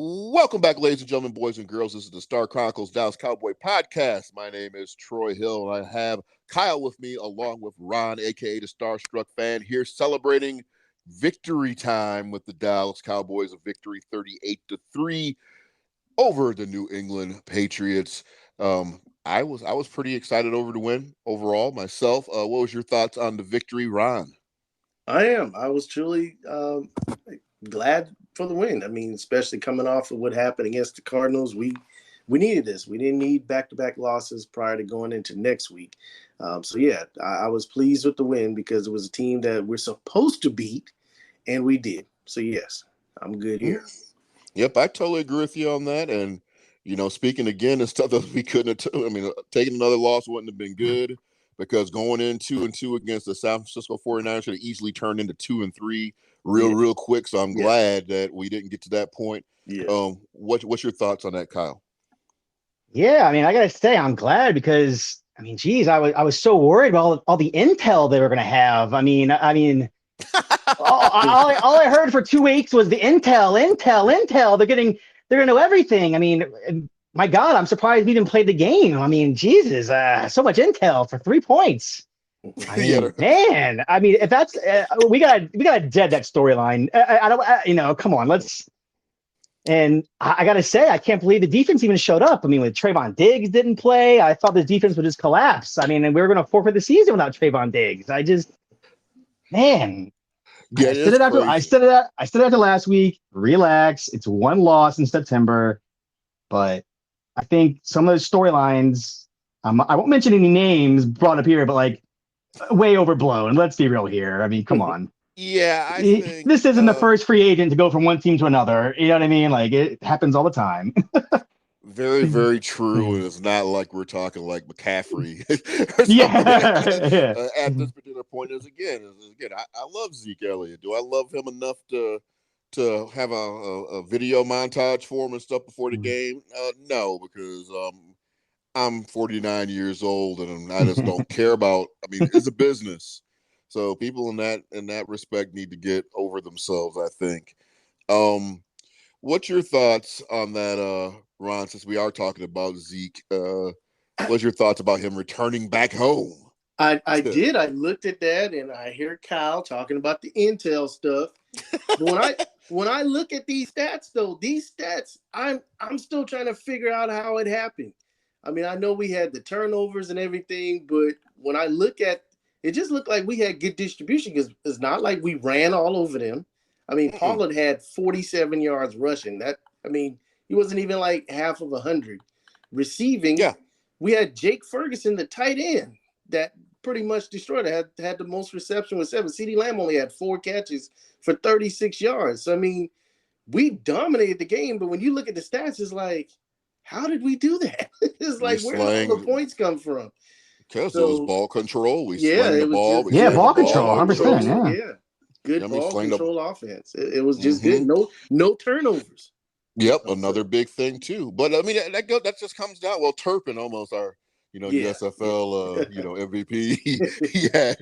Welcome back, ladies and gentlemen, boys and girls. This is the Chronicles Dallas Cowboy podcast. My name is Troy Hill, and I have Kyle with me, along with Ron, aka the Starstruck Fan, here celebrating victory time with the Dallas Cowboys, a victory 38-3 over the New England Patriots. I was pretty excited over the win overall myself. What was your thoughts on the victory, Ron? I was truly glad for the win. I mean, especially coming off of what happened against the Cardinals, we needed this. We didn't need back-to-back losses prior to going into next week. I was pleased with the win because it was a team that we're supposed to beat, and we did. So yes, I'm good here. Yep, I totally agree with you on that. And speaking again and stuff that we couldn't have. Taking another loss wouldn't have been good because going in 2-2 against the San Francisco 49ers should have easily turned into 2-3 real quick. So I'm glad that we didn't get to that point. Yeah. What's your thoughts on that, Kyle? Yeah, I mean, I gotta say, I'm glad because geez, I was so worried about all the intel they were gonna have. all I heard for 2 weeks was the intel. They're gonna know everything. I mean, my God, I'm surprised we even played the game. I mean, Jesus, so much intel for 3 points. Man. I mean, if that's we gotta dead that storyline. Come on, let's. And I gotta say, I can't believe the defense even showed up. I mean, when Trayvon Diggs didn't play, I thought the defense would just collapse. I mean, and we were gonna forfeit the season without Trayvon Diggs. I said it after last week. Relax. It's one loss in September, but I think some of those storylines, I won't mention any names brought up here, but like way overblown. Let's be real here. I mean, come on. Yeah, I think this isn't the first free agent to go from one team to another. You know what I mean? Like it happens all the time. Very, very true. And it's not like we're talking like McCaffrey. At this particular point, I love Zeke Elliott. Do I love him enough to have a video montage for him and stuff before the game? No, because I'm 49 years old and I just don't care about. I mean, it's a business, so people in that respect need to get over themselves, I think. What's your thoughts on that, Ron? Since we are talking about Zeke, what's your thoughts about him returning back home? I did. I looked at that, and I hear Kyle talking about the intel stuff. But when I look at these stats, though, I'm still trying to figure out how it happened. I mean, I know we had the turnovers and everything, but when I look at it, just looked like we had good distribution because it's not like we ran all over them. I mean, Pollard had 47 yards rushing. He wasn't even like half of 100 receiving. Yeah, we had Jake Ferguson, the tight end, that pretty much destroyed it. Had the most reception with 7. CeeDee Lamb only had 4 catches for 36 yards. So, I mean, we dominated the game, but when you look at the stats, it's like, how did we do that? It's like, where did all the points come from? Because it was ball control. We slang the ball. Ball control, 100%. Yeah. Good ball control offense. It was just good. No turnovers. Yep, another big thing too. But I mean, that just comes down. Well, Turpin, almost our USFL MVP. he had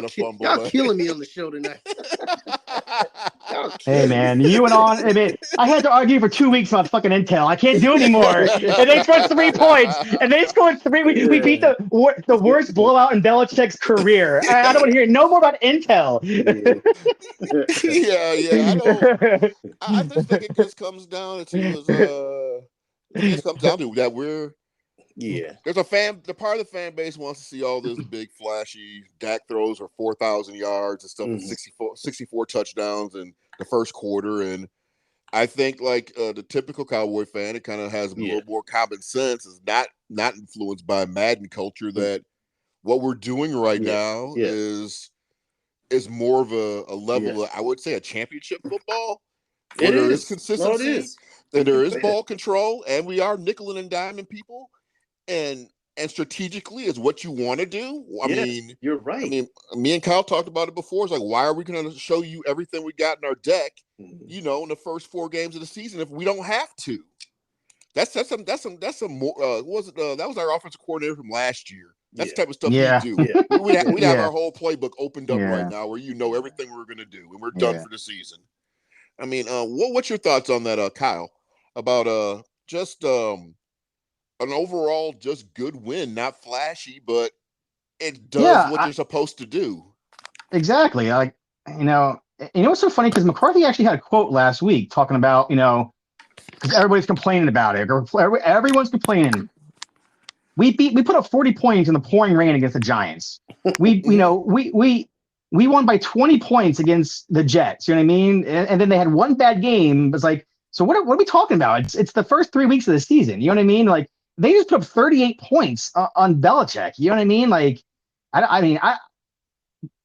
a fumble. Y'all killing me on the show tonight. Hey man, you went on. I mean, I had to argue for 2 weeks about fucking intel. I can't do anymore. And they scored 3 points. And they scored 3. We beat the worst blowout in Belichick's career. I don't want to hear no more about intel. I just think it just comes down to that we're. Yeah, there's the part of the fan base wants to see all this big flashy Dak throws for 4,000 yards and stuff, and 64 touchdowns in the first quarter. And I think like the typical Cowboy fan, it kind of has a little more common sense. Is not influenced by Madden culture. That what we're doing right now is more of a level of, I would say, a championship football. Where there is consistency and there is ball control, and we are nickel and diming people. And strategically is what you want to do. I mean, you're right. I mean, me and Kyle talked about it before. It's like, why are we going to show you everything we got in our deck? In the first 4 games of the season, if we don't have to. That's some more. That was our offensive coordinator from last year. That's the type of stuff we do. Yeah. We'd have our whole playbook opened up right now, where everything we're going to do, and we're done for the season. I mean, what's your thoughts on that, Kyle? about just an overall just good win, not flashy, but it does what you're supposed to do. Exactly. Like, what's so funny, because McCarthy actually had a quote last week talking about, because everybody's complaining about it. Everyone's complaining. We put up 40 points in the pouring rain against the Giants. We won by 20 points against the Jets. You know what I mean? And then they had one bad game. It's like, so what are we talking about? It's the first 3 weeks of the season. You know what I mean? Like, they just put up 38 points on Belichick. You know what I mean? Like,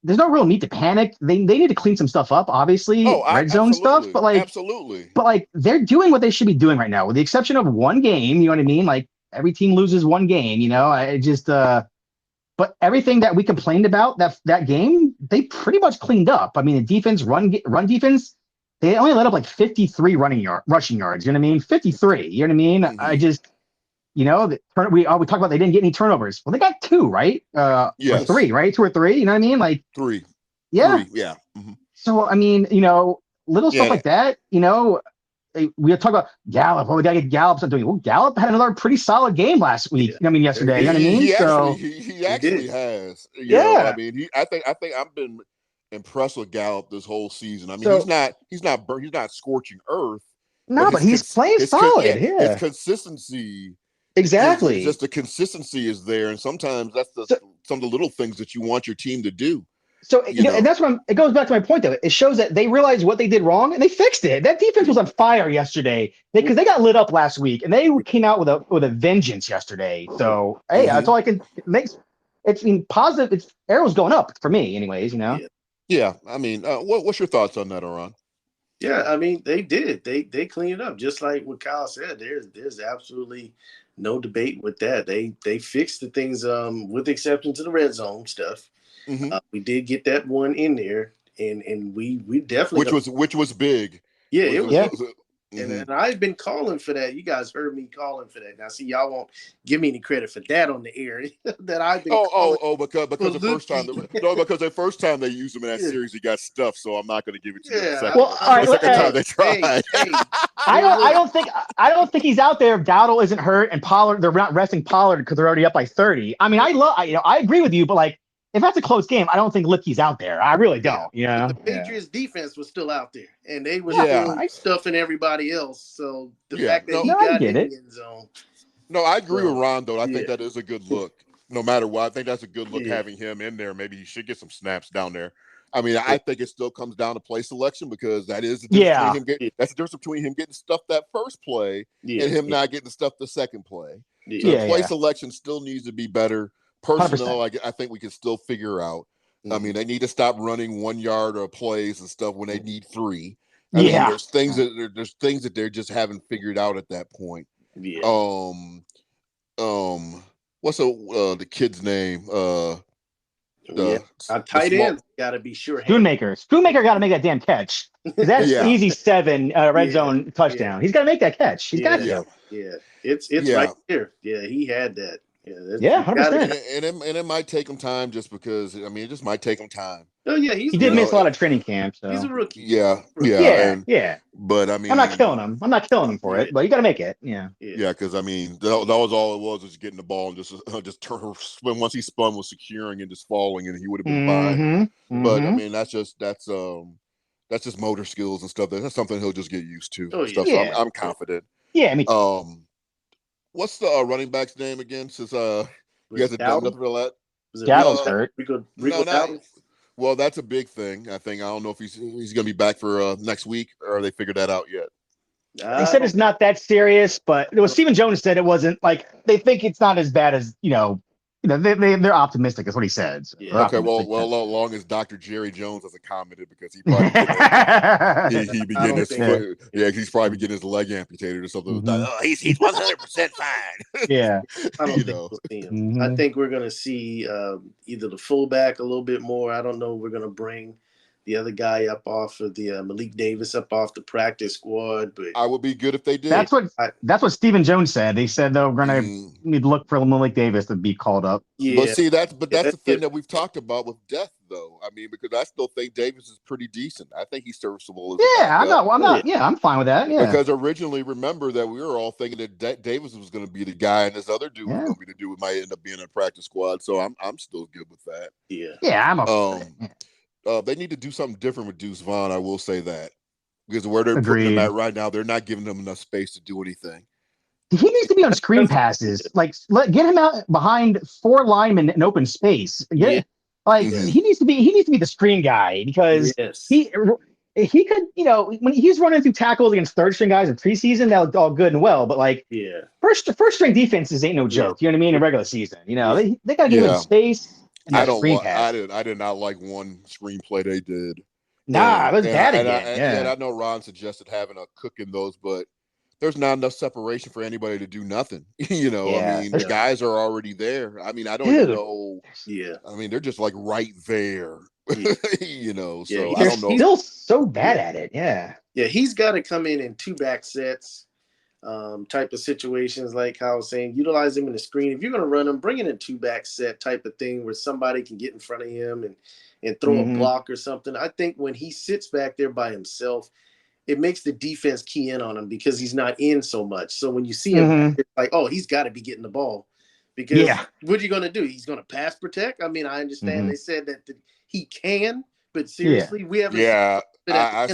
there's no real need to panic. They need to clean some stuff up, obviously, red zone stuff. But like they're doing what they should be doing right now, with the exception of one game. You know what I mean? Like, every team loses one game. I just but everything that we complained about that game, they pretty much cleaned up. I mean, the defense, run defense, they only let up like 53 rushing yards. You know what I mean? 53. You know what I mean? Mm-hmm. I just. We talk about they didn't get any turnovers. Well, they got 2, right? Or 3, right? 2 or 3. You know what I mean? Like 3. Yeah. 3, yeah. Mm-hmm. So I mean, little stuff like that. We talk about Gallup. We gotta get Gallup something. Well, Gallup had another pretty solid game last week. Yeah. I mean, yesterday. You know what I mean? He actually has. I mean, I think I've been impressed with Gallup this whole season. I mean, he's not scorching earth. No, but he's playing solid. His consistency. Exactly. It's just the consistency is there, and sometimes that's some of the little things that you want your team to do. So and that's what it goes back to my point, though. It shows that they realized what they did wrong and they fixed it. That defense was on fire yesterday because they got lit up last week and they came out with a vengeance yesterday. So hey, that's all I can make. It's positive. It's arrows going up for me, anyways. Yeah. I mean, what's your thoughts on that, Oran? Yeah, I mean, they did. They cleaned it up, just like what Kyle said. There's absolutely no debate with that. They fixed the things, with the exception to the red zone stuff. Mm-hmm. We did get that one in there, and we definitely which was big. Yeah, it was. Yeah. And I've been calling for that. You guys heard me calling for that. Now, see, y'all won't give me any credit for that on the air. That I've been. Because the first time they used him in that series, he got stuffed. So I'm not going to give it to you. The second time they tried. I don't think he's out there if Dowdle isn't hurt and Pollard. They're not resting Pollard because they're already up by 30. I mean, I agree with you, but like, if that's a close game, I don't think Lipke's out there. I really don't. The Patriots defense was still out there, and they were still stuffing everybody else. So the fact that he got in the end zone. No, I agree with Ron, though. I think that is a good look. No matter what, I think that's a good look having him in there. Maybe he should get some snaps down there. I mean, I think it still comes down to play selection because that is the difference that's the difference between him getting stuffed that first play and him not getting stuffed the second play. So play selection still needs to be better. Personnel, I think we can still figure out. Mm-hmm. I mean, they need to stop running 1 yard or plays and stuff when they need 3. I mean, there's things that they just haven't figured out at that point. Yeah. What's the kid's name? Tight end got to be sure. Spoonmaker got to make that damn catch. That's easy 7 red zone touchdown. Yeah. He's got to make that catch. He's got to. Yeah, it's right there. Yeah, he had that. Yeah, 100%. And it might take him time just because, I mean, it just might take him time. Oh, yeah. He did miss a lot of training camp. So. He's a rookie. Yeah. But, I mean. I'm not killing him for it, but you got to make it. Yeah. Yeah, because, I mean, that was all it was getting the ball and just turn. Once he spun was securing and just falling, and he would have been fine. Mm-hmm. But, I mean, that's just motor skills and stuff. That's something he'll just get used to. Oh, stuff. So I'm confident. Yeah, me too. What's the running back's name again? Since you guys have done nothing for that. Dowdle's hurt. Well, that's a big thing. I don't know if he's going to be back for next week, or they figured that out yet. They said it's not that serious, but Stephen Jones said it wasn't. Like, they think it's not as bad as they're optimistic. Is what he said. So okay, well, as long as Dr. Jerry Jones hasn't commented because he probably he'd be getting his foot. Yeah, he's probably getting his leg amputated or something. Mm-hmm. Like, he's 100% fine. Yeah, I don't think we'll see him. Mm-hmm. I think we're going to see either the fullback a little bit more. I don't know. We're going to bring the other guy up off of the Malik Davis up off the practice squad. But I would be good if they did. That's what Stephen Jones said. They said they're going to need to look for Malik Davis to be called up. Yeah, but see that's the thing that we've talked about with depth, though. I mean, because I still think Davis is pretty decent. I think he's serviceable. I'm fine with that. Yeah, because originally, remember that we were all thinking that Davis was going to be the guy, and this other dude was going to be the dude who might end up being in a practice squad. So I'm still good with that. Yeah, I'm okay. They need to do something different with Deuce Vaughn. I will say that, because where they're putting him at right now, they're not giving him enough space to do anything. He needs to be on screen passes. Like, get him out behind 4 linemen in open space. He needs to be the screen guy, because he could, when he's running through tackles against third string guys in preseason, that was all good and well. But first string defenses ain't no joke. You know what I mean? In regular season, they got to give him space. And I did not like one screenplay they did. Nah, it was bad again. I know Ron suggested having a cook in those, but there's not enough separation for anybody to do nothing. I mean, the guys are already there. I mean, I don't know. Yeah. I mean, they're just like right there. So I don't know. Still so bad at it. Yeah. Yeah, he's got to come in 2-back sets, type of situations, like how I was saying, utilize him in the screen. If you're going to run him, bring in a 2-back set type of thing where somebody can get in front of him and throw a block or something. I think when he sits back there by himself, it makes the defense key in on him because he's not in so much. So when you see him, it's like, oh, he's got to be getting the ball. Because what are you going to do? He's going to pass protect? I mean, I understand they said that he can, but seriously, we haven't. Yeah, I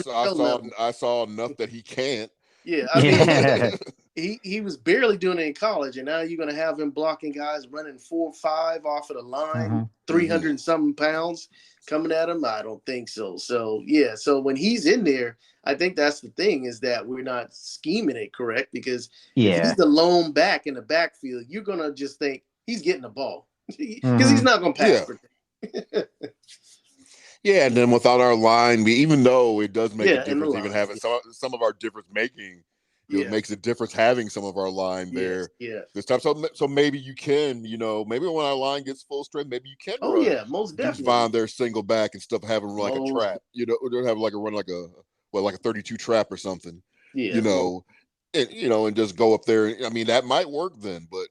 saw enough that he can't. Yeah, I mean, he was barely doing it in college, and now you're going to have him blocking guys running 4.5 off of the line, 300 and something pounds coming at him. I don't think so. So so when he's in there, I think that's the thing, is that we're not scheming it correct, because if he's the lone back in the backfield, you're going to just think he's getting the ball because he's not going to pass protect. Yeah, and then without our line, even though it does make a difference, even having some of our difference making, it makes a difference having some of our line there. Yeah. This time, so maybe you can, maybe when our line gets full strength, maybe you can. Oh yeah, most definitely. Find their single back and stuff, have them run like a trap. Or have like a 32 trap or something. Yeah. And just go up there. I mean, that might work then, but.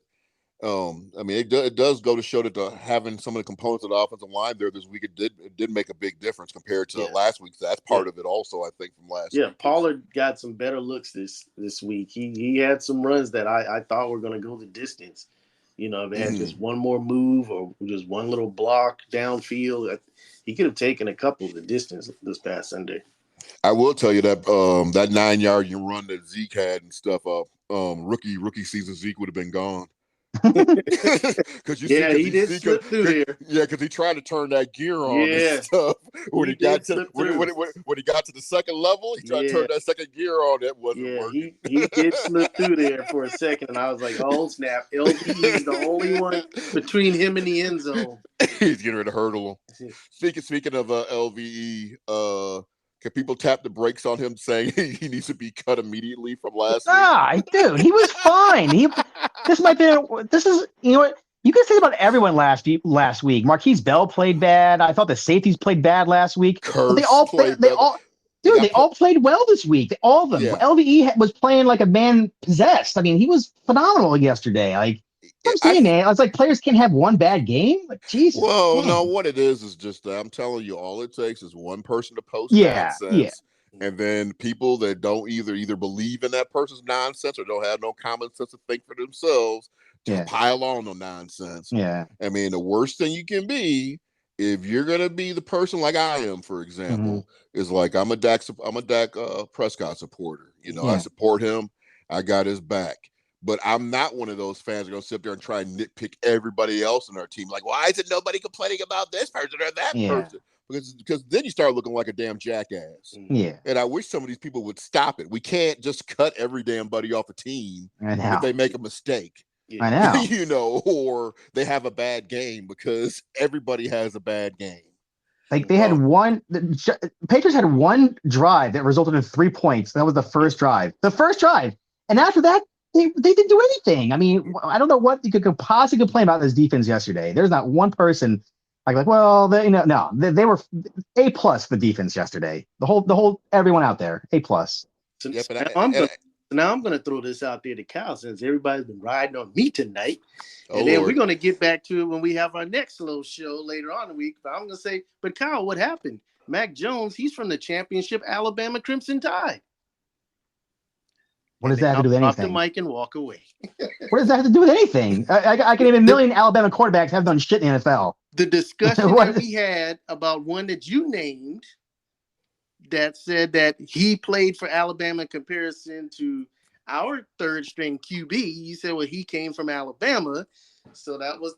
I mean, it does go to show that having some of the components of the offensive line there this week, it did make a big difference compared to last week. So that's part of it also, I think, from last week. Yeah, Pollard got some better looks this week. He had some runs that I thought were going to go the distance. If they had just one more move or just one little block downfield, he could have taken a couple of the distance this past Sunday. I will tell you that that 9-yard run that Zeke had and stuff, rookie season Zeke would have been gone. Because he did slip through there. Yeah, because he tried to turn that gear on and stuff. When he got to the second level, he tried to turn that second gear on. It wasn't working. He did slip through there for a second, and I was like, "Oh snap!" LVE is the only one between him and the end zone. He's getting ready to hurdle him. Speaking of LVE, can people tap the brakes on him, saying he needs to be cut immediately from last week? Dude, he was fine. This is you know what you can say about everyone last week. Marquise Bell played bad. I thought the safeties played bad last week. They all played well this week. All of them. Yeah. LVE was playing like a man possessed. I mean, he was phenomenal yesterday. Like. I'm saying, man, it's like players can't have one bad game. Like, Jesus. Well, no, what it is just I'm telling you, all it takes is one person to post nonsense, and then people that don't either believe in that person's nonsense or don't have no common sense to think for themselves to pile on the nonsense. Yeah, I mean, the worst thing you can be, if you're gonna be the person like I am, for example, is like I'm a Dak Prescott supporter. I support him. I got his back. But I'm not one of those fans who are going to sit there and try and nitpick everybody else in our team. Like, why isn't nobody complaining about this person or that person? Because then you start looking like a damn jackass. Yeah. And I wish some of these people would stop it. We can't just cut every damn buddy off a team if they make a mistake. I know. Or they have a bad game, because everybody has a bad game. Like they had the Patriots had one drive that resulted in 3 points. That was the first drive. And after that, they didn't do anything. I mean, I don't know what you could possibly complain about this defense yesterday. There's not one person well, they were A+ the defense yesterday. The whole everyone out there A+. So Yep, now I'm gonna throw this out there to Cal, since everybody's been riding on me tonight. Oh, then Lord. we're gonna get back to it when we have our next little show later on in the week. But I'm gonna say, but Kyle, what happened? Mac Jones, he's from the championship Alabama Crimson Tide. What does that have to do with Drop the anything? mic and walk away. What does that have to do with anything? I can name a million Alabama quarterbacks have done shit in the NFL. The discussion that we had about one that you named that said that he played for Alabama in comparison to our third string QB. You said, well, he came from Alabama. So that was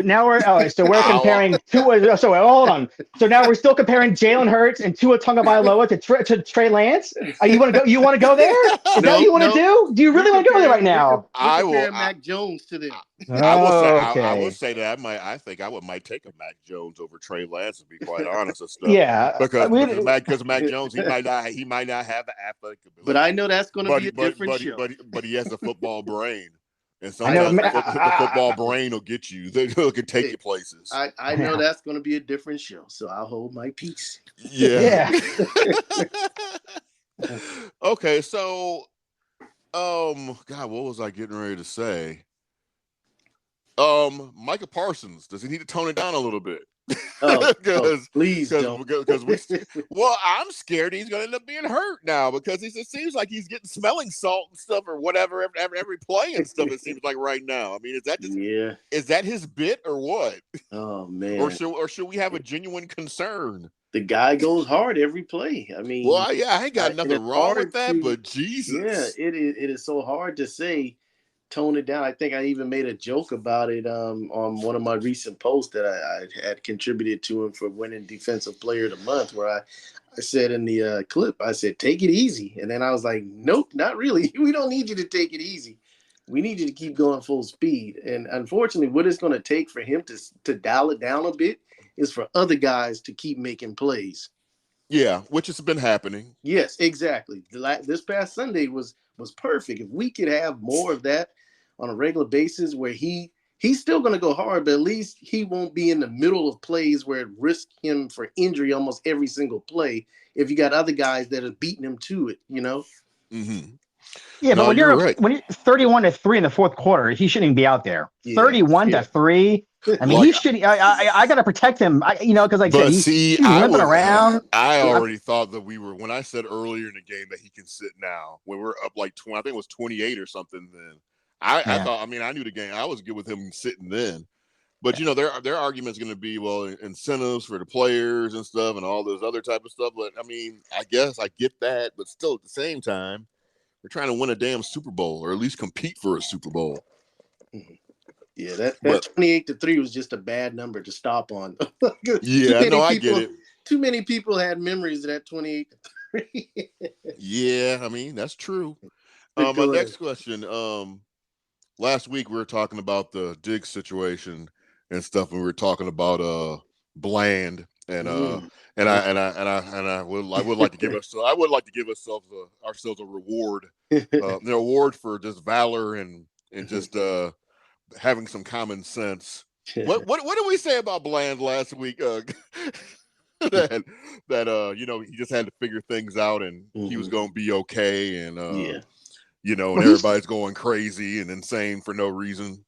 now we're comparing Tua. So hold on. So now we're still comparing Jalen Hurts and Tua Tagovailoa to Trey Lance. You want to go? You want to go there? Is that what you want to do? Do you really want to go there right now? I will. Mac Jones to them. I would say that I think I might take a Mac Jones over Trey Lance, to be quite honest and stuff. Yeah, because Mac Jones he might not have the athletic ability. But I know that's going to be a different show. But he has a football brain. And sometimes the football brain will get you. They can take you places. I know that's going to be a different show, so I'll hold my peace. Yeah. Okay, so, God, what was I getting ready to say? Micah Parsons, does he need to tone it down a little bit? Please don't. Well, I'm scared he's going to end up being hurt now, because it seems like he's getting smelling salt and stuff or whatever every play and stuff. It seems like right now. I mean, is that his bit or what? Oh man! Or should we have a genuine concern? The guy goes hard every play. I mean, well, yeah, I ain't got nothing wrong with that, but Jesus, yeah, it is so hard to say. Tone it down. I think I even made a joke about it on one of my recent posts that I had contributed to him for winning Defensive Player of the Month, where I said in the clip, I said, take it easy. And then I was like, nope, not really. We don't need you to take it easy. We need you to keep going full speed. And unfortunately, what it's going to take for him to dial it down a bit is for other guys to keep making plays. Yeah, which has been happening. Yes, exactly. This past Sunday was perfect. If we could have more of that on a regular basis, where he's still going to go hard, but at least he won't be in the middle of plays where it risks him for injury almost every single play. If you got other guys that are beating him to it, Mm-hmm. Yeah, but when you're 31-3 in the fourth quarter, he shouldn't even be out there. 31-3. I mean, he should. I got to protect him. Because like I said, he's limping around. I already thought that when I said earlier in the game that he can sit now, when we're up like 20, I think it was 28 or something. Then I thought. I mean, I knew the game. I was good with him sitting then. But their argument's going to be, well, incentives for the players and stuff, and all this other type of stuff. But I mean, I guess I get that, but still at the same time, we're trying to win a damn Super Bowl, or at least compete for a Super Bowl. Yeah, that 28-3 was just a bad number to stop on. Yeah, no, I get it. Too many people had memories of that 28-3. Yeah, I mean, that's true. My next question. Last week we were talking about the Diggs situation and stuff, and we were talking about Bland and I would like to give ourselves a reward, an award for just valor and just having some common sense. What did we say about Bland last week? That he just had to figure things out, and he was going to be okay, and and everybody's going crazy and insane for no reason.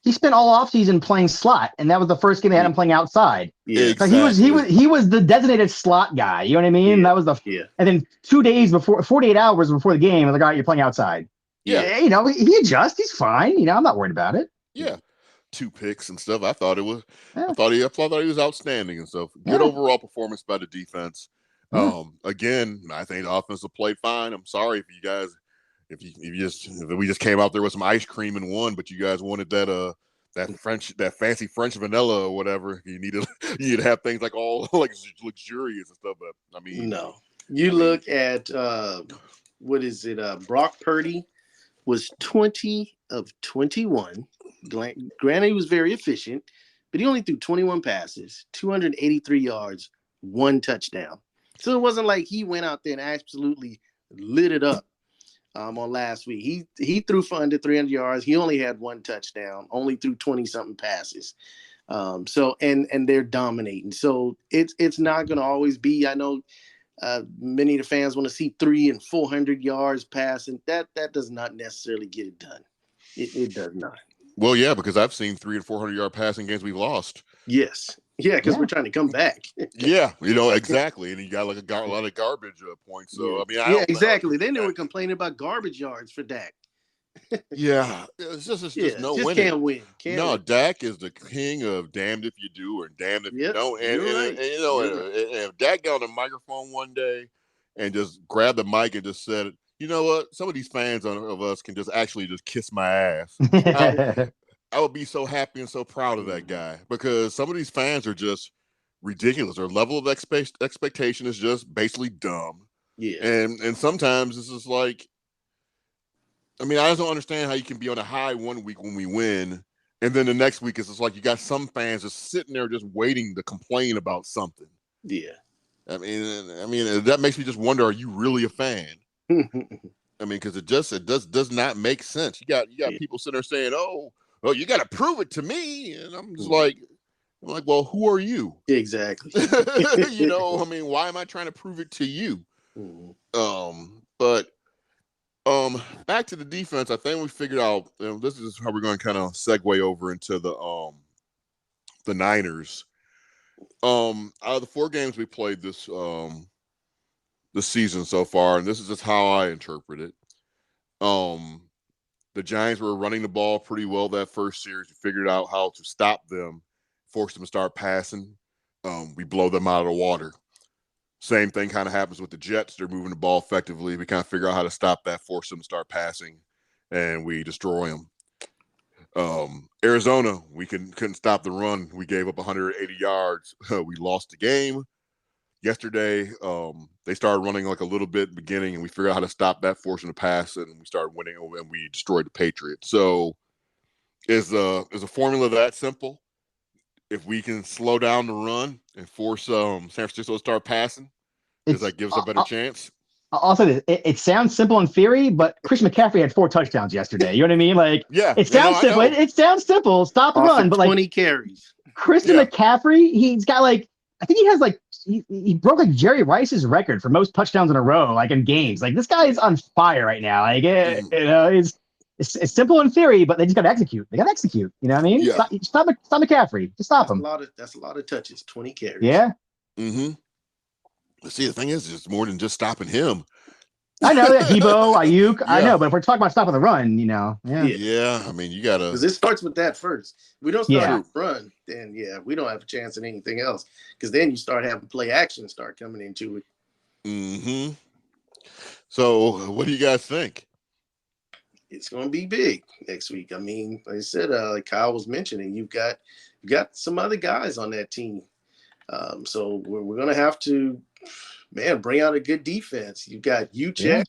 He spent all offseason playing slot, and that was the first game they had him playing outside. Yeah, exactly. So he was the designated slot guy. You know what I mean? That was and then 2 days before, 48 hours before the game, I was like, all right, you're playing outside. Yeah, he adjusts. He's fine. I'm not worried about it. Yeah, 2 picks and stuff. I thought he was outstanding and stuff. Good overall performance by the defense. Again, I think the offensive played fine. I'm sorry if you guys, if we just came out there with some ice cream and won, but you guys wanted that fancy French vanilla or whatever. You need to have things like all like luxurious and stuff. But I mean, no. Look at what is it? Brock Purdy was 20 of 21. Granted, he was very efficient, but he only threw 21 passes, 283 yards, 1 touchdown. So it wasn't like he went out there and absolutely lit it up on last week. He threw for under 300 yards. He only had 1 touchdown, only threw 20-something passes. So and they're dominating. So it's not going to always be. I know many of the fans want to see 300 and 400 yards passing. That does not necessarily get it done. It does not. Well, yeah, because I've seen 300 and 400 yard passing games we've lost. Yes. Yeah, because we're trying to come back. Yeah, exactly. And you got like a lot of garbage points. So, I mean, exactly. Then they were complaining about garbage yards for Dak. Yeah, it's just no just winning. Can't win. Win. Dak is the king of damned if you do or damned if you don't. And if Dak got on the microphone one day and just grabbed the mic and just said, you know what, some of these fans of us can just actually just kiss my ass. I would be so happy and so proud of that guy, because some of these fans are just ridiculous. Their level of expectation is just basically dumb. Yeah, and sometimes this is like, I mean, I just don't understand how you can be on a high one week when we win, and then the next week it's just like you got some fans just sitting there just waiting to complain about something. Yeah. I mean, that makes me just wonder: are you really a fan? I mean, because it does not make sense. You got people sitting there saying, "Oh, you got to prove it to me," and I'm just like, well, who are you? Exactly. I mean, why am I trying to prove it to you? But back to the defense, I think we figured out, this is how we're going to kind of segue over into the Niners. Out of the 4 games we played this season so far, and this is just how I interpret it. The Giants were running the ball pretty well that first series. We figured out how to stop them, force them to start passing. We blow them out of the water. Same thing kind of happens with the Jets. They're moving the ball effectively. We kind of figure out how to stop that, force them to start passing, and we destroy them. Arizona, we couldn't stop the run. We gave up 180 yards. We lost the game. Yesterday, they started running like a little bit in the beginning, and we figured out how to stop that, forcing the pass, and we started winning, and we destroyed the Patriots. So is a formula that simple? If we can slow down the run and force San Francisco to start passing, does that give us a better chance? Also, it sounds simple in theory, but Christian McCaffrey had 4 touchdowns yesterday. You know what I mean? Like, it sounds simple. It sounds simple. Stop the run, but 20 carries. Christian McCaffrey, he's got I think he has he broke Jerry Rice's record for most touchdowns in a row, like in games. Like, this guy is on fire right now. Like, it's simple in theory, but they just got to execute. They got to execute. You know what I mean? Yeah. Stop McCaffrey. Just stop him. That's a lot of touches. 20 carries. Yeah. Mm-hmm. See, the thing is, it's more than just stopping him. I know that Debo, Ayuk. I know, but if we're talking about stopping the run, Yeah. I mean, you gotta, because it starts with that first. We don't start the run, then we don't have a chance in anything else. Because then you start having play action start coming into it. Mm-hmm. So, what do you guys think? It's going to be big next week. I mean, like I said, like Kyle was mentioning, you got some other guys on that team. So we're going to have to, bring out a good defense. You've got Juszczyk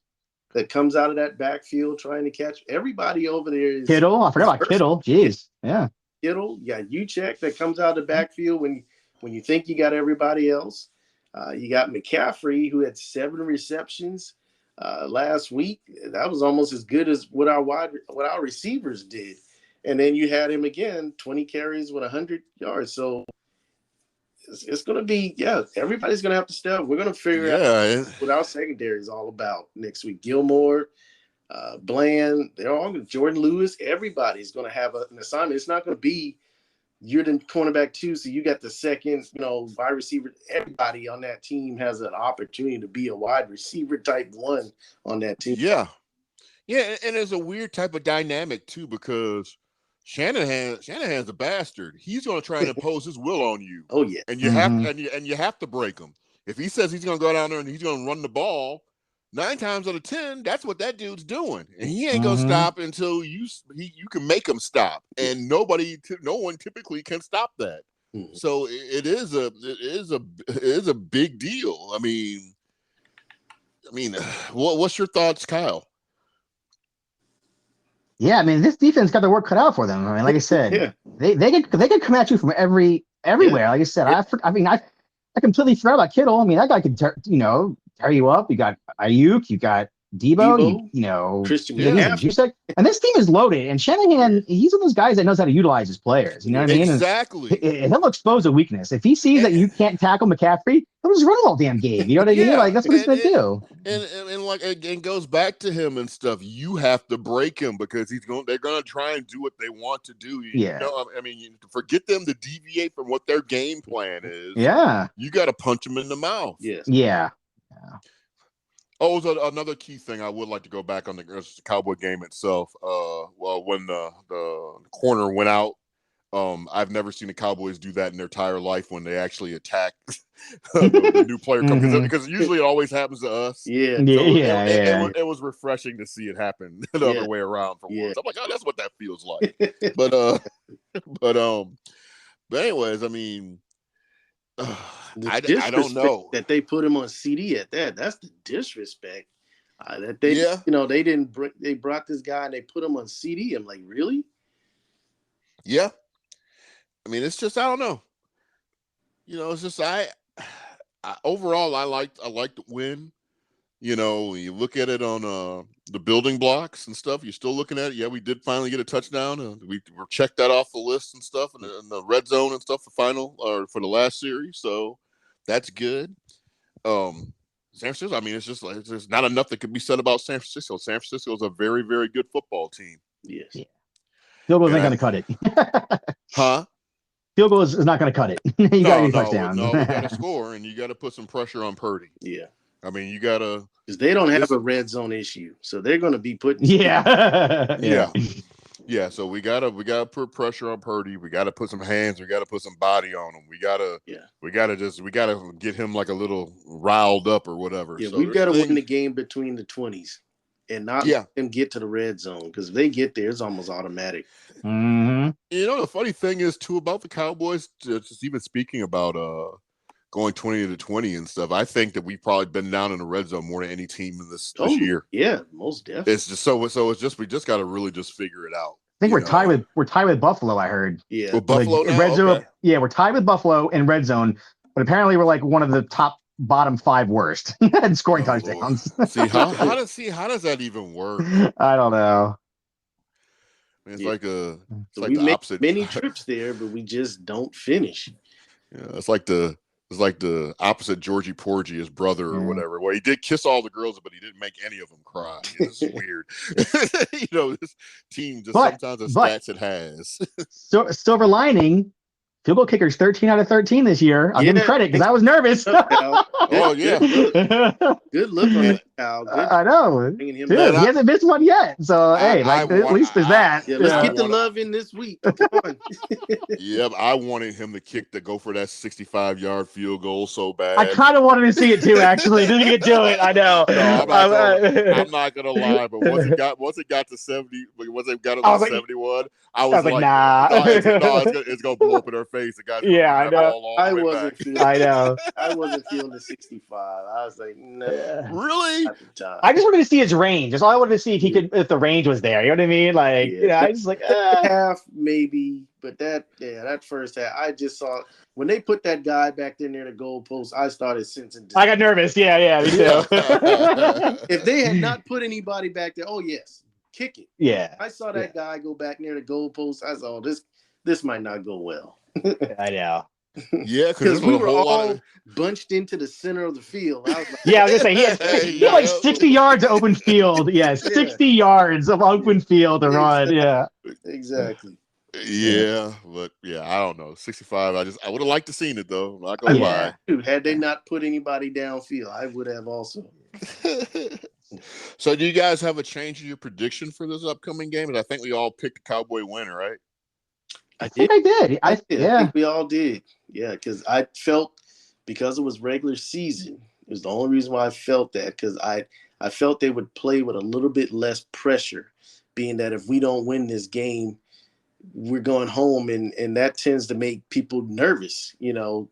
that comes out of that backfield trying to catch everybody over there. Is Kittle. I forgot about Kittle. Jeez. Yeah. Kittle. You got Juszczyk that comes out of the backfield when you think you got everybody else. You got McCaffrey, who had 7 receptions last week. That was almost as good as what our receivers did. And then you had him again, 20 carries with 100 yards. So it's going to be, everybody's going to have to step. We're going to figure out what our secondary is all about next week. Gilmore, Bland, they're all Jordan Lewis. Everybody's going to have an assignment. It's not going to be you're the cornerback 2, so you got the second, wide receiver. Everybody on that team has an opportunity to be a wide receiver type 1 on that team. Yeah. Yeah, and there's a weird type of dynamic too, because Shanahan's a bastard. He's going to try and impose his will on you. Oh yeah, and you have to break him. If he says he's going to go down there and he's going to run the ball, 9 times out of 10, that's what that dude's doing, and he ain't going to stop until you can make him stop. And no one typically can stop that. So it is a big deal. I mean, what's your thoughts, Kyle? Yeah, I mean, this defense got their work cut out for them. I mean, like I said, they could come at you from everywhere. Like I said, I completely forgot about Kittle. I mean, that guy could tear you up. You got Ayuk, you got Debo, Christian Jusek. And this team is loaded. And Shanahan, he's one of those guys that knows how to utilize his players. You know what I mean? Exactly. And he'll expose a weakness. If he sees that you can't tackle McCaffrey, he'll just run all damn game. You know what I mean? Like, that's what he's going to do. And like, again, goes back to him and stuff. You have to break him because they're going to try and do what they want to do. I mean, forget them to deviate from what their game plan is. Yeah. You got to punch them in the mouth. Yes. Yeah. Oh, another key thing I would like to go back on the Cowboy game itself. When the corner went out, I've never seen the Cowboys do that in their entire life when they actually attack the new player because usually it always happens to us. Yeah. It was refreshing to see it happen the other way around for once. I'm like, oh, that's what that feels like. but anyways, I mean, I don't know that they put him on CD at that. That's the disrespect. They brought this guy and they put him on CD. I'm like, really? Yeah. I mean, it's just, I don't know. It's just overall I liked the win. You look at it on the building blocks and stuff. You're still looking at it. Yeah, we did finally get a touchdown. We checked that off the list and stuff, and the red zone and stuff for the last series. So that's good. San Francisco. I mean, it's just like there's not enough that could be said about San Francisco. San Francisco is a very, very good football team. Yes. Yeah. Field goal isn't going to cut it. Huh? Field goal is not going to cut it. You got to touchdown. No, we got to score, and you got to put some pressure on Purdy. Yeah. I mean, you got to. Because they don't have a red zone issue, so they're going to be putting. Yeah. So we gotta put pressure on Purdy. We gotta put some hands. We gotta put some body on him. We gotta get him like a little riled up or whatever. Yeah, so we've got to win the game between the 20s and not let them get to the red zone because if they get there, it's almost automatic. Mm-hmm. The funny thing is too about the Cowboys. Just even speaking about going 20-20 and stuff. I think that we've probably been down in the red zone more than any team in this year. Yeah, most definitely. It's just so it's just we just got to really just figure it out. I think we're tied with Buffalo. I heard. Yeah, with Buffalo now? Red zone. Okay. Yeah, we're tied with Buffalo in red zone, but apparently we're like one of the bottom 5 worst in scoring touchdowns. See how does that even work? I don't know. It's like the opposite. Many trips there, but we just don't finish. Yeah, it's like the opposite Georgie Porgy, his brother or whatever. Well, he did kiss all the girls, but he didn't make any of them cry. It's weird. This team just sometimes the stats it has. Silver lining, field goal kicker's 13 out of 13 this year. I'll give him credit because I was nervous. Oh, yeah. Good look on that, Cal. I know. Dude, he hasn't missed one yet. So, at least there's that. Yeah, let's get the love in this week. Come on. Yeah, I wanted him to go for that 65-yard field goal so bad. I kind of wanted to see it too, actually. Didn't get to it. I know. No, I'm not gonna lie, but once it got to 70, once it got to 71, I was like, nah. It's gonna blow up in her face. The guy, I know. I wasn't feeling the 65. I was like, no. Really? I just wanted to see his range. That's all I wanted to see if the range was there. You know what I mean? Like, I just like half maybe, but that first half, I just saw when they put that guy back there near the goalpost, I started sensing. I got nervous. Yeah, me too. If they had not put anybody back there, oh yes, kick it. Yeah. I saw that guy go back near the goalpost. I saw this might not go well. I know. Yeah, because we were all bunched into the center of the field. I was like, I was gonna say he had like 60 yards of open field. Yeah, 60 yards of open field to run. Yeah, exactly. Yeah, but I don't know. 65. I would have liked to seen it though. I'm not gonna lie. Dude, had they not put anybody downfield, I would have also. So, do you guys have a change in your prediction for this upcoming game? And I think we all picked the Cowboy winner, right? I think I did. I think we all did. Yeah, because I felt because it was regular season. It was the only reason why I felt that because I felt they would play with a little bit less pressure, being that if we don't win this game, we're going home, and that tends to make people nervous. You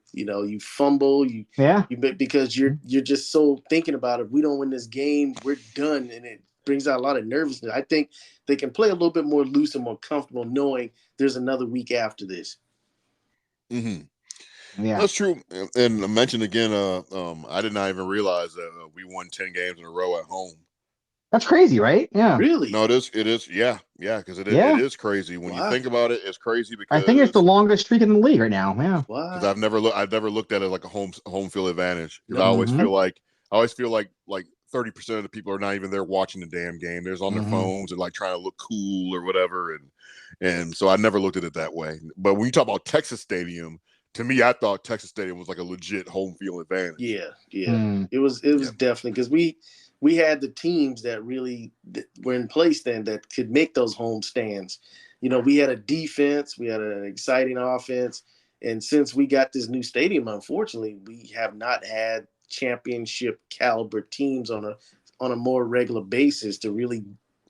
fumble, because you're just so thinking about it. If we don't win this game, we're done, and it brings out a lot of nervousness. I think they can play a little bit more loose and more comfortable knowing there's another week after this. Mm-hmm. Yeah, that's true. And I mentioned again, I did not even realize that we won 10 games in a row at home. That's crazy, right? Yeah. Really? No, it is. Yeah, because it Yeah. is crazy when you think about it. It's crazy I think it's the because longest streak in the league right now. Yeah. I've never looked at it like a home field advantage because I always feel like 30% of the people are not even there watching the damn game. They're on their phones and like trying to look cool or whatever, and so I never looked at it that way. But when you talk about Texas Stadium, to me, I thought Texas Stadium was like a legit home field advantage. Yeah. It was definitely because we had the teams that really were in place then that could make those home stands. You know, we had a defense, we had an exciting offense, and since we got this new stadium, unfortunately, we have not had championship caliber teams on a more regular basis to really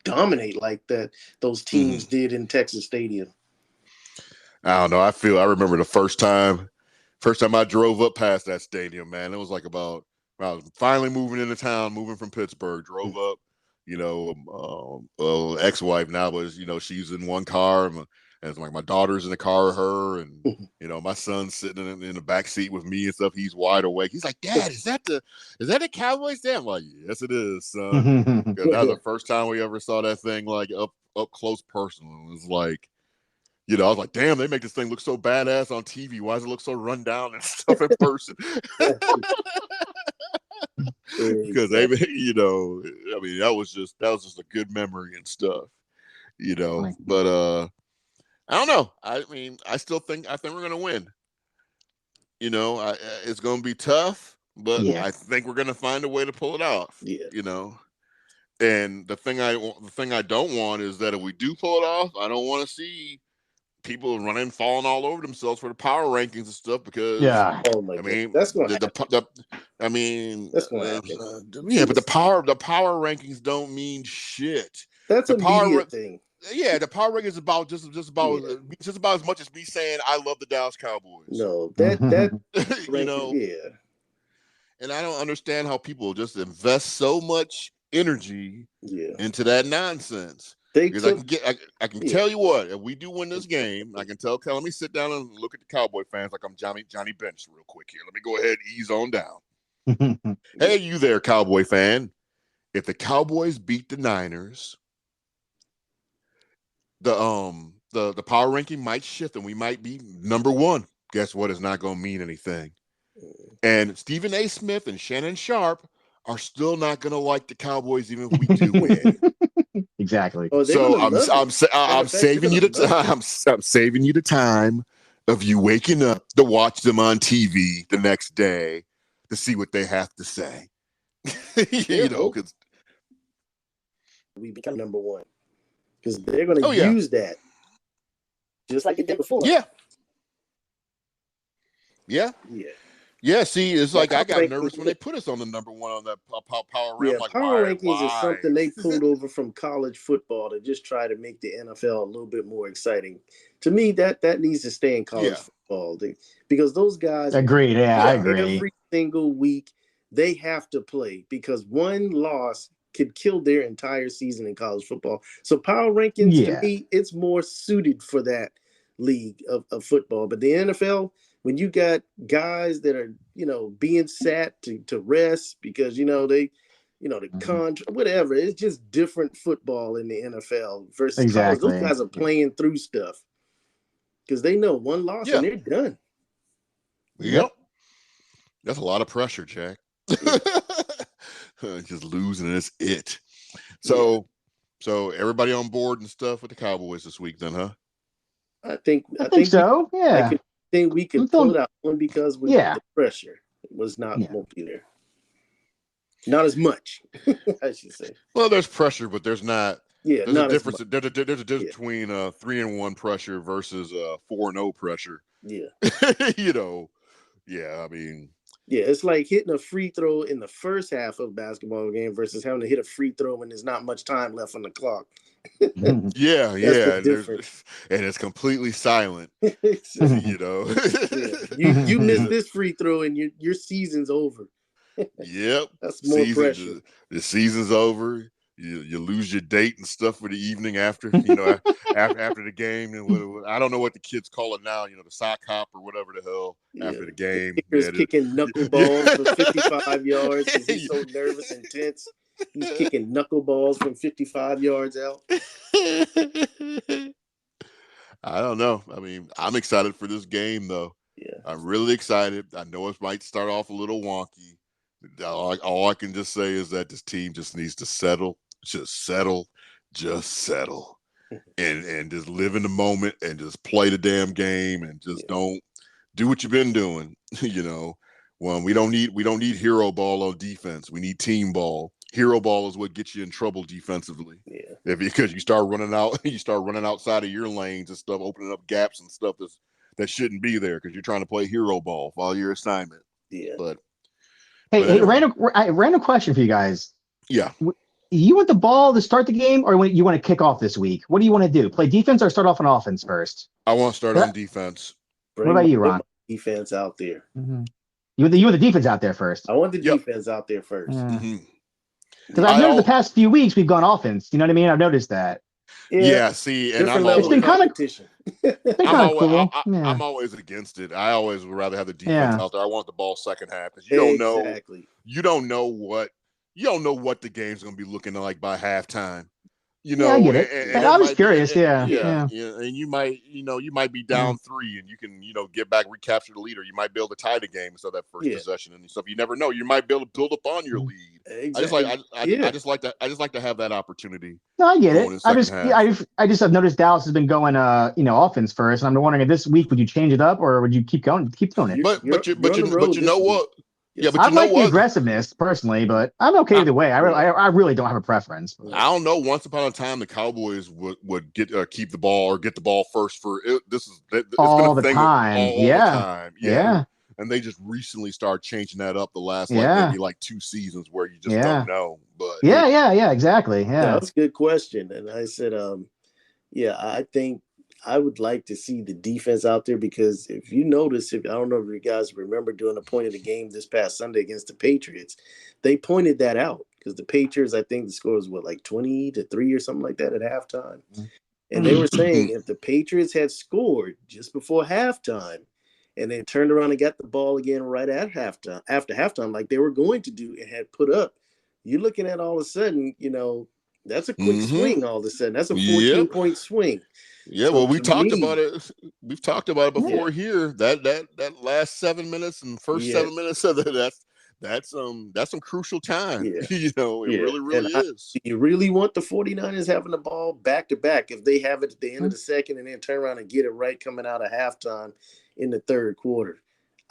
dominate like that those teams did in Texas Stadium. I don't know. I remember the first time I drove up past that stadium, man. It was like about I was finally moving into town, moving from Pittsburgh, drove up, ex-wife now was, she's in one car and it's like my daughter's in the car with her and, my son's sitting in the back seat with me and stuff. He's wide awake. He's like, Dad, is that the Cowboys stand? I'm like, yes, it is, son. Because that was the first time we ever saw that thing like up close personal. It was like, I was like, damn, they make this thing look so badass on TV. Why does it look so run down and stuff in person? Because they, that was just a good memory and stuff, But I don't know. I mean, I think we're gonna win. It's gonna be tough, but I think we're gonna find a way to pull it off. Yeah. And the thing I don't want is that if we do pull it off, I don't want to see people running, falling all over themselves for the power rankings and stuff because oh my God, that's going to happen. That's going to happen. But the power rankings don't mean shit. That's a media thing. Yeah, the power rankings is about just about as much as me saying I love the Dallas Cowboys. No, that And I don't understand how people just invest so much energy into that nonsense. Because I can tell you what, if we do win this game, I can tell. Let me sit down and look at the Cowboy fans like I'm Johnny Bench real quick here. Let me go ahead, ease on down. Hey, you there, Cowboy fan? If the Cowboys beat the Niners, the power ranking might shift and we might be number one. Guess what? It's not going to mean anything. And Stephen A. Smith and Shannon Sharp are still not going to like the Cowboys even if we do win. Exactly. So I'm saving you I'm saving you the time of you waking up to watch them on TV the next day to see what they have to say. Because we become number one because they're going to use that just like it did before. Yeah, see, it's like I got nervous when they put us on the number one on that power ranking. Yeah, power rankings is something they pulled over from college football to just try to make the NFL a little bit more exciting. To me, that needs to stay in college football because those guys agreed. Yeah, I agree. Every single week they have to play because one loss could kill their entire season in college football. So power rankings to me, it's more suited for that league of football. But the NFL, when you got guys that are, being sat to rest because, the whatever, it's just different football in the NFL versus college. Those guys are playing through stuff because they know one loss and they're done. Yep. That's a lot of pressure, Jack. Just losing is it. So everybody on board and stuff with the Cowboys this week then, huh? I think so. Yeah. I think we can pull it out one because the pressure was won't be there. Not as much, I should say. Well, there's pressure, but there's not. Yeah, there's a difference. There's a difference between 3-1 pressure versus 4-0 pressure. Yeah. I mean. Yeah, it's like hitting a free throw in the first half of a basketball game versus having to hit a free throw when there's not much time left on the clock. And it's completely silent. You miss this free throw and your season's over. Yep, that's more pressure. The season's over. You lose your date and stuff for the evening after after the game, and I don't know what the kids call it now. The sock hop or whatever the hell after the game. Kicking knuckleballs for 55 yards because he's so nervous and tense. He's kicking knuckleballs from 55 yards out. I don't know. I mean, I'm excited for this game, though. Yeah. I'm really excited. I know it might start off a little wonky. All I can just say is that this team just needs to settle, and just live in the moment and just play the damn game and just don't do what you've been doing. Well, we don't need hero ball on defense. We need team ball. Hero ball is what gets you in trouble defensively. Yeah. Because you start running outside of your lanes and stuff, opening up gaps and stuff that shouldn't be there because you're trying to play hero ball, follow your assignment. Yeah. But anyway. Random question for you guys. Yeah. You want the ball to start the game, or you want to kick off this week? What do you want to do? Play defense or start off on offense first? I want to start on defense. What about you, Ron? Defense out there. Mm-hmm. You want the defense out there first. I want the defense out there first. Because I've noticed the past few weeks we've gone offense. You know what I mean? I've noticed that. Yeah, see, and it's been kind of cool. I'm always against it. I always would rather have the defense out there. I want the ball second half because you don't know what the game's going to be looking like by halftime. I get it. And I was curious. Yeah. And you might be down 3, and you can get back, recapture the lead, or you might be able to tie the game instead of that first possession and stuff. You never know. You might be able to build up on your lead. Exactly. I just like to have that opportunity. No, I get it. I just have noticed Dallas has been going offense first, and I'm wondering if this week would you change it up or would you keep doing it? But you know what? Yeah, but I like the aggressiveness personally, but I'm okay either way. I really don't have a preference. I don't know. Once upon a time, the Cowboys would keep the ball or get the ball first for it. It's all been a the time. All the time. Yeah. And they just recently started changing that up the last maybe 2 seasons where you just don't know. But exactly. Yeah, that's a good question. And I said, I think I would like to see the defense out there because if you notice, I don't know if you guys remember doing a point of the game this past Sunday against the Patriots, they pointed that out because the Patriots, I think the score was 20-3 or something like that at halftime. And they were saying if the Patriots had scored just before halftime and then turned around and got the ball again right at halftime, after halftime, like they were going to do and had put up, you're looking at all of a sudden, that's a quick swing all of a sudden. That's a 14-point swing. Yeah, well, we've talked about it. We've talked about it before here. That last 7 minutes and first 7 minutes of that's some crucial time. Yeah. It really is. You really want the 49ers having the ball back to back if they have it at the end of the second and then turn around and get it right coming out of halftime in the third quarter.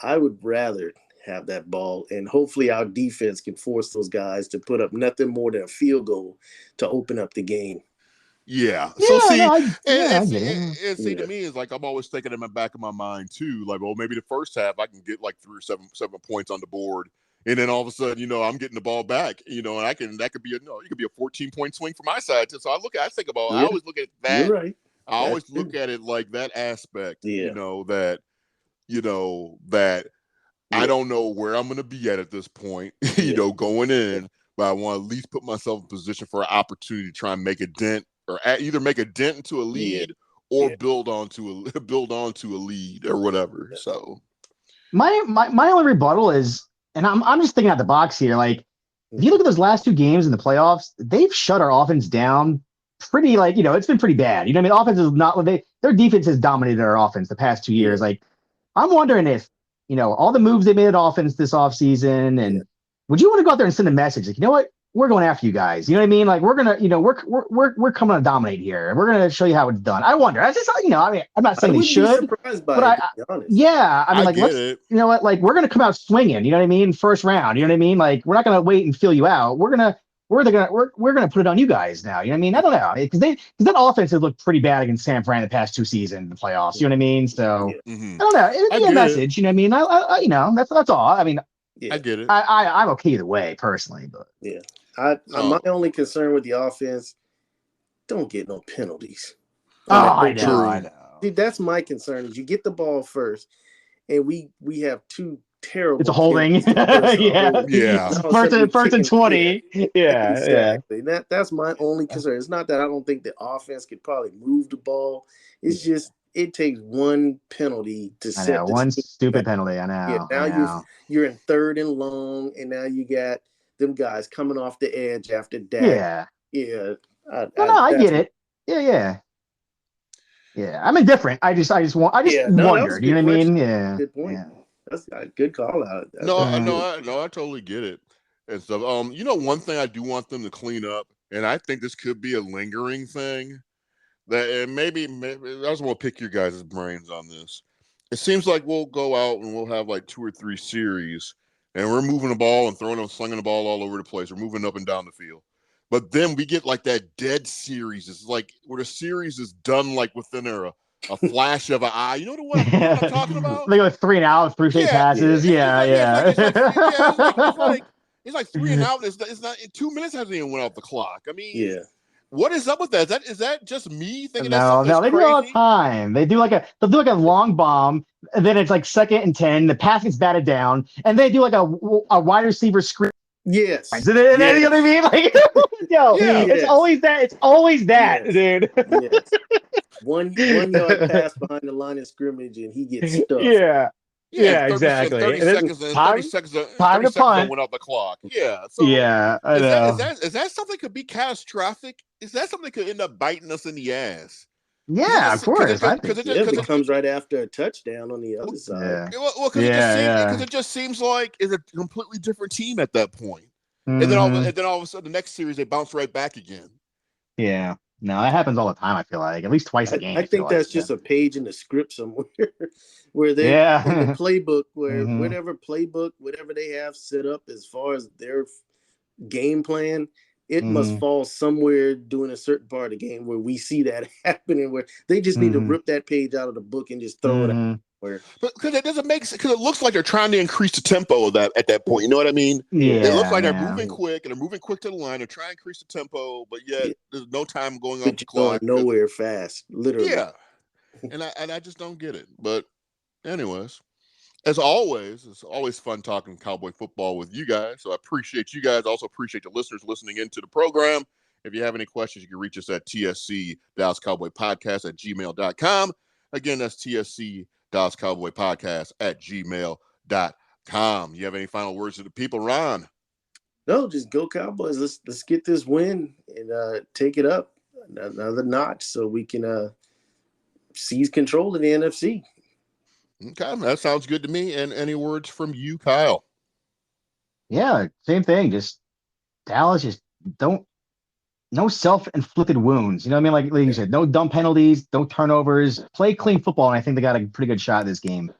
I would rather have that ball, and hopefully our defense can force those guys to put up nothing more than a field goal to open up the game. Yeah. So see, to me, it's like I'm always thinking in the back of my mind too, like, well, maybe the first half I can get 3 or 7 points on the board, and then all of a sudden, I'm getting the ball back, and that could be it could be a 14-point swing for my side too. So I always look at that. You're right. I always look at it like that aspect. That I don't know where I'm going to be at this point, going in, but I want to at least put myself in position for an opportunity to try and make a dent. Or either make a dent into a lead or build onto a lead or whatever. So my only rebuttal is, and I'm just thinking out the box here. Like, if you look at those last 2 games in the playoffs, they've shut our offense down pretty. It's been pretty bad. You know what I mean? Offense is not their defense has dominated our offense the past 2 years. Like, I'm wondering if all the moves they made at offense this offseason, and would you want to go out there and send a message like, you know what? We're going after you guys. You know what I mean? Like, we're gonna, we're coming to dominate here. We're gonna show you how it's done. I wonder. I just, I'm not saying they should, but I you know what? Like, we're gonna come out swinging. You know what I mean? First round. You know what I mean? Like, we're not gonna wait and feel you out. We're gonna put it on you guys now. You know what I mean? I don't know, because that offense has looked pretty bad against San Fran the past 2 seasons in the playoffs. You know what I mean? So I don't know. It'd be a message. You know what I mean? that's all. I mean. I get it. I'm okay either way, personally, but my only concern with the offense, don't get no penalties. I know. See, that's my concern. Is you get the ball first, and we have 2 terrible. It's a holding. First and 20. Yeah, exactly. That's my only concern. It's not that I don't think the offense could probably move the ball. It's just. It takes one penalty to set. One stupid penalty. I know. Yeah, now you're in 3rd and long, and now you got them guys coming off the edge after Dak. Yeah. Yeah. I get it. Yeah. I'm indifferent. I just wondered. You know what I mean? Yeah. Good point. Yeah. That's a good call out. I totally get it. And so, one thing I do want them to clean up, and I think this could be a lingering thing. And maybe I just want to pick your guys' brains on this. It seems like we'll go out and we'll have like 2 or 3 series, and we're moving the ball and slinging the ball all over the place. We're moving up and down the field. But then we get like that dead series. It's like where the series is done like within a flash of an eye. You know what I'm talking about? Like 3 and out, 3 straight passes. Yeah. It's like 3 and out. It's not 2 minutes hasn't even went off the clock. I mean, yeah. What is up with that? Is that just me thinking no, they do it all the time. They'll do like a long bomb, and then it's like 2nd and 10. The pass gets batted down, and they do like a wide receiver screen. Yes. You know what I mean? Like, it's always that. It's always that, dude. Yes. One yard pass behind the line of scrimmage, and he gets stuck. Yeah, exactly. 30 seconds to punt went off the clock. Yeah. So I know. Is that something that could be catastrophic? Is that something that could end up biting us in the ass? Yeah, of course. Because it comes right after a touchdown on the other side. Because it just seems like it's a completely different team at that point. Mm-hmm. And then all of a sudden, the next series they bounce right back again. Yeah. No, that happens all the time. I feel like at least twice a game. I think that's just a page in the script somewhere, where they in the playbook, where whatever they have set up as far as their game plan, it must fall somewhere during a certain part of the game where we see that happening, where they just need to rip that page out of the book and just throw it out. Because it doesn't because it looks like they're trying to increase the tempo of that at that point. You know what I mean? Yeah. It looks like they're moving quick, and they're moving quick to the line. They're trying to increase the tempo, but yet there's no time going off the clock. Nowhere fast, literally. Yeah. And I just don't get it. But anyways, as always, it's always fun talking Cowboy football with you guys. So I appreciate you guys. Also appreciate the listeners listening into the program. If you have any questions, you can reach us at TSC Dallas Cowboy Podcast at gmail.com. Again, that's TSC Dallas Cowboy Podcast at gmail.com. You have any final words to the people, Ron? No, just go Cowboys. Let's get this win and take it up another notch so we can seize control of the NFC. Okay, that sounds good to me. And any words from you, Kyle? Yeah, same thing. Just Dallas, just no self-inflicted wounds. You know what I mean? Like you said, no dumb penalties, no turnovers, play clean football, and I think they got a pretty good shot at this game.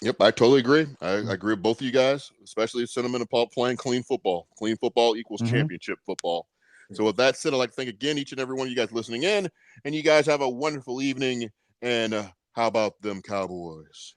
Yep, I totally agree. I agree with both of you guys, especially the sentiment of playing clean football. Clean football equals championship football. So with that said, I'd like to thank again each and every one of you guys listening in, and you guys have a wonderful evening, and how about them Cowboys?